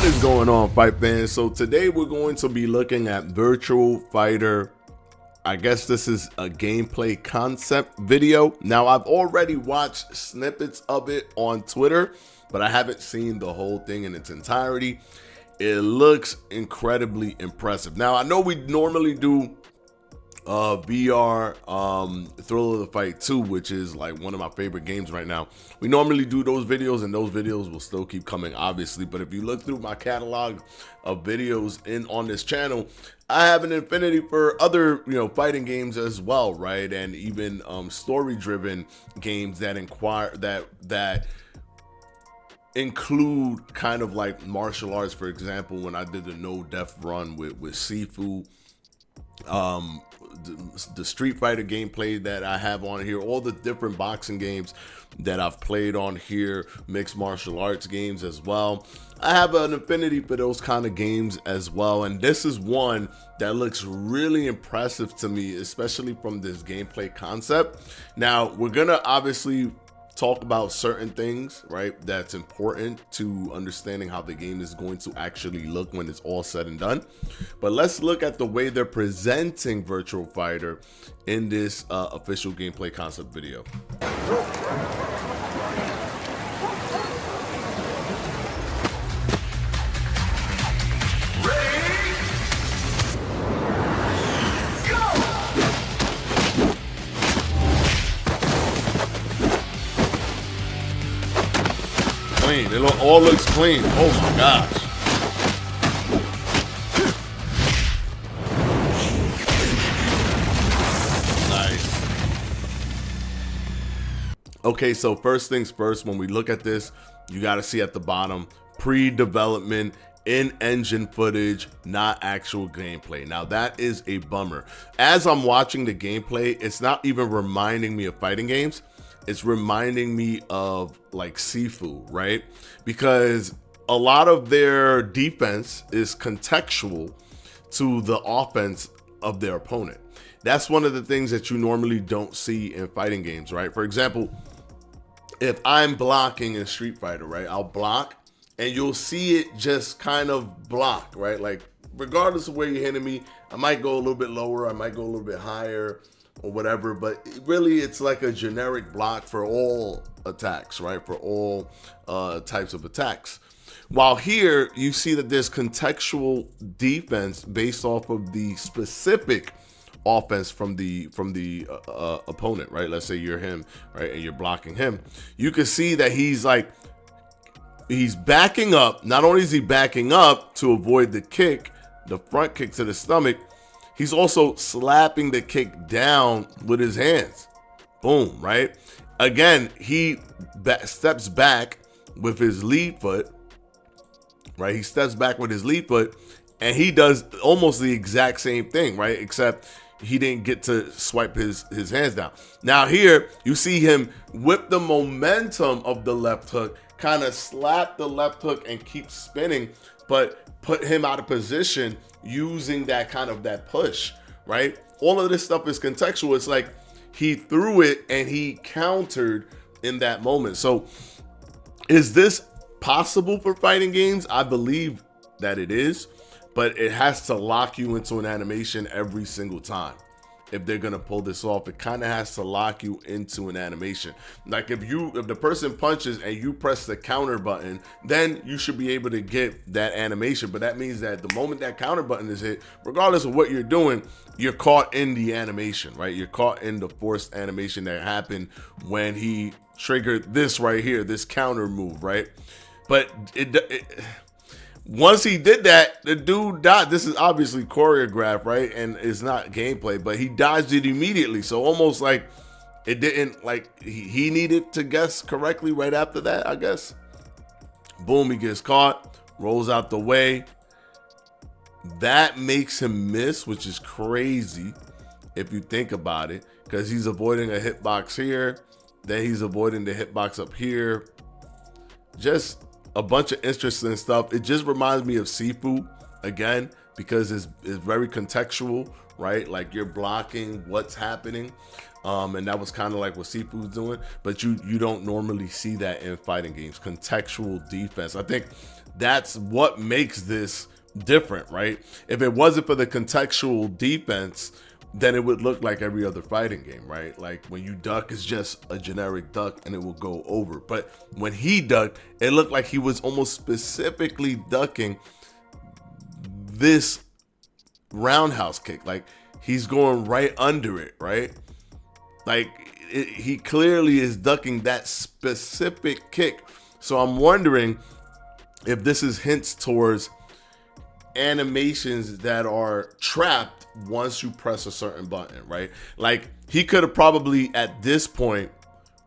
What is going on, fight fans? So today we're going to be looking at Virtua Fighter. I guess this is a gameplay concept video. Now, I've already watched snippets of it on Twitter, but I haven't seen the whole thing in its entirety. It looks incredibly impressive. Now, I know we normally do VR Thrill of the Fight 2, which is like one of my favorite games right now. We normally do those videos, and those videos will still keep coming, obviously. But if you look through my catalog of videos on this channel, I have an affinity for other fighting games as well, right? And even story-driven games that include kind of like martial arts. For example, when I did the No Death run with Sifu, the Street Fighter gameplay that I have on here, all the different boxing games that I've played on here, mixed martial arts games as well. I have an affinity for those kind of games as well, and this is one that looks really impressive to me, especially from this gameplay concept. Now, we're gonna obviously talk about certain things, right, that's important to understanding how the game is going to actually look when it's all said and done. But let's look at the way they're presenting Virtua Fighter in this official gameplay concept video. Clean. It all looks clean. Oh my gosh. Nice. Okay, so first things first, when we look at this, you got to see at the bottom, pre-development in-engine footage, not actual gameplay. Now that is a bummer. As I'm watching the gameplay, it's not even reminding me of fighting games. It's reminding me of like Sifu, right? Because a lot of their defense is contextual to the offense of their opponent. That's one of the things that you normally don't see in fighting games, right? For example, if I'm blocking in Street Fighter, right, I'll block and you'll see it just kind of block, right? Like regardless of where you're hitting me, I might go a little bit lower, I might go a little bit higher, or whatever, but really it's like a generic block for all attacks, right? For all types of attacks. While here you see that there's contextual defense based off of the specific offense from the opponent, right? Let's say you're him, right, and you're blocking him. You can see that he's backing up. Not only is he backing up to avoid the kick, the front kick to the stomach, he's also slapping the kick down with his hands. Boom, right? Again, he steps back with his lead foot, right? He steps back with his lead foot, and he does almost the exact same thing, right? Except he didn't get to swipe his hands down. Now here, you see him whip the momentum of the left hook, kind of slap the left hook and keep spinning, but put him out of position using that kind of that push, right? All of this stuff is contextual. It's like he threw it and he countered in that moment. So is this possible for fighting games? I believe that it is, but it has to lock you into an animation every single time. If they're gonna pull this off, it kind of has to lock you into an animation. Like if the person punches and you press the counter button, then you should be able to get that animation. But that means that the moment that counter button is hit, regardless of what you're doing, you're caught in the animation, right? You're caught in the forced animation that happened when he triggered this right here, this counter move, right? But once he did that, the dude died. This is obviously choreographed, right? And it's not gameplay, but he dodged it immediately. So almost like it didn't, like he needed to guess correctly right after that, I guess. Boom, he gets caught, rolls out the way. That makes him miss, which is crazy if you think about it, because he's avoiding a hitbox here. Then he's avoiding the hitbox up here. Just a bunch of interesting stuff. It just reminds me of Sifu again, because it's very contextual, right? Like you're blocking what's happening. And that was kind of like what Sifu's doing, but you don't normally see that in fighting games. Contextual defense. I think That's what makes this different, right? If it wasn't for the contextual defense, then it would look like every other fighting game, right? Like when you duck, it's just a generic duck and it will go over. But when he ducked, it looked like he was almost specifically ducking this roundhouse kick. Like he's going right under it, right? Like he clearly is ducking that specific kick. So I'm wondering if this is hints towards animations that are trapped once you press a certain button, right? Like he could have probably at this point,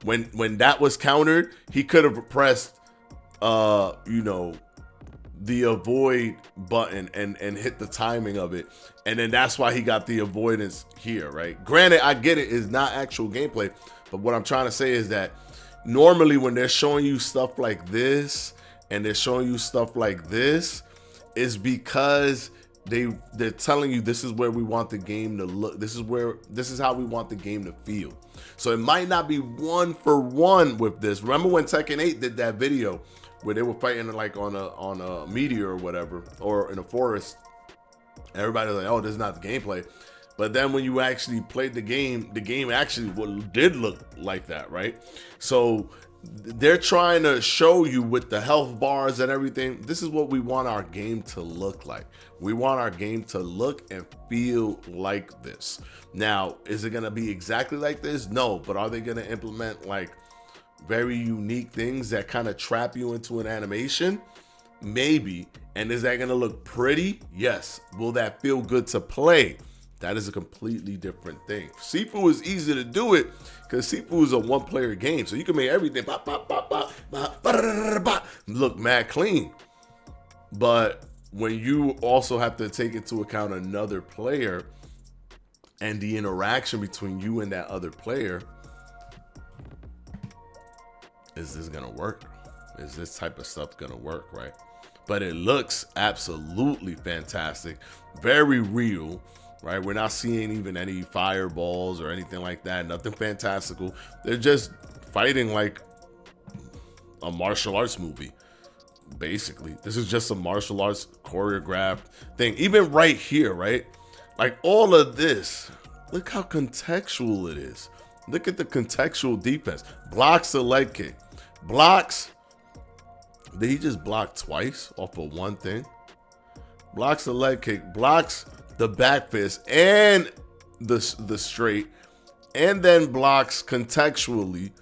when that was countered, he could have pressed the avoid button and hit the timing of it, and then that's why he got the avoidance here, right? Granted, I get it's not actual gameplay, but what I'm trying to say is that normally when they're showing you stuff like this and they're showing you stuff like this, is because they're telling you this is where we want the game to look. This is how we want the game to feel. So it might not be 1-for-1 with this. Remember when Tekken 8 did that video where they were fighting like on a meteor or whatever, or in a forest? Everybody was like, oh, this is not the gameplay. But then when you actually played the game actually did look like that, right? So they're trying to show you with the health bars and everything, this is what we want our game to look like. We want our game to look and feel like this. Now, is it going to be exactly like this? No, but are they going to implement like very unique things that kind of trap you into an animation? Maybe. And is that going to look pretty? Yes. Will that feel good to play? That is a completely different thing. Sifu is easy to do it because Sifu is a one-player game, so you can make everything look mad clean. But when you also have to take into account another player and the interaction between you and that other player, is this gonna work? Is this type of stuff gonna work, right? But it looks absolutely fantastic, very real. Right, we're not seeing even any fireballs or anything like that. Nothing fantastical. They're just fighting like a martial arts movie, basically. This is just a martial arts choreographed thing. Even right here, right? Like all of this, look how contextual it is. Look at the contextual defense. Blocks the leg kick. Blocks. Did he just block twice off of one thing? Blocks the leg kick. Blocks the back fist and the straight, and then blocks contextually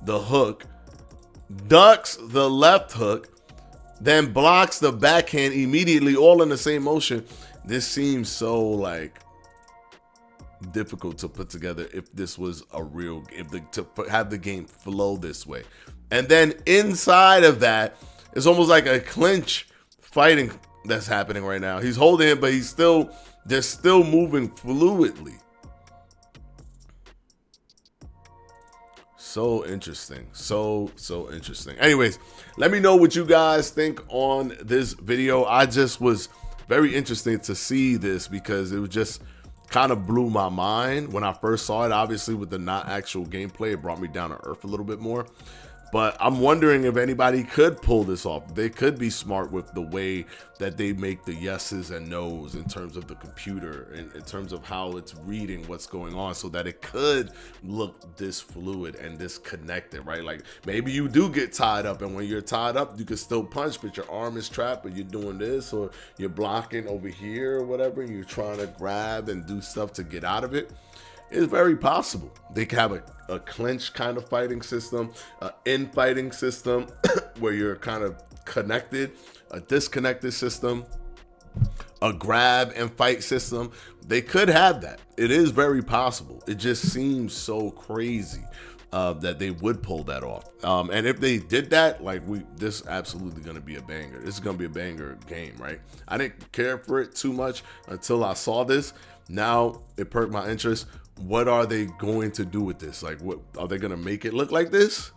the hook, ducks the left hook, then blocks the backhand immediately, all in the same motion. This seems so like difficult to put together if this was a real, to have the game flow this way. And then inside of that, it's almost like a clinch fighting that's happening right now. He's holding it, but they're still moving fluidly. So interesting. So interesting. Anyways, let me know what you guys think on this video. I just was very interested to see this because it was just kind of blew my mind when I first saw it. Obviously, with the not actual gameplay, it brought me down to earth a little bit more. But I'm wondering if anybody could pull this off. They could be smart with the way that they make the yeses and nos in terms of the computer and in terms of how it's reading what's going on, so that it could look this fluid and this connected, right? Like maybe you do get tied up, and when you're tied up, you can still punch, but your arm is trapped, but you're doing this, or you're blocking over here or whatever, and you're trying to grab and do stuff to get out of it. It's very possible. They can have a clinch kind of fighting system, an in-fighting system where you're kind of connected, a disconnected system, a grab and fight system. They could have that. It is very possible. It just seems so crazy that they would pull that off. And if they did that, like this is absolutely going to be a banger. This is going to be a banger game, right? I didn't care for it too much until I saw this. Now it perked my interest. What are they going to do with this? Like, what are they going to make it look like this?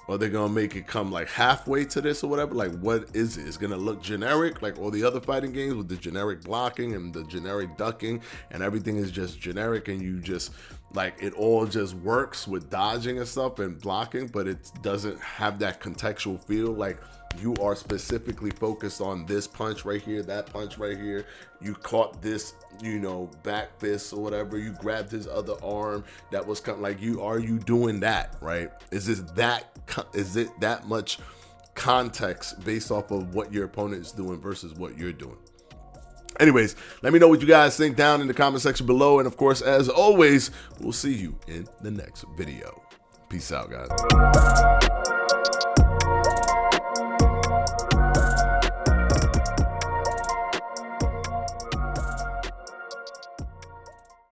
Or are they going to make it come like halfway to this or whatever? Like, what is it? It's going to look generic like all the other fighting games with the generic blocking and the generic ducking, and everything is just generic, and you just like it all just works with dodging and stuff and blocking, but it doesn't have that contextual feel like you are specifically focused on this punch right here, that punch right here. You caught this, you know, back fist or whatever. You grabbed his other arm that was kind of like you. Are you doing that, right? Is it that much context based off of what your opponent is doing versus what you're doing? Anyways, let me know what you guys think down in the comment section below. And of course, as always, we'll see you in the next video. Peace out, guys.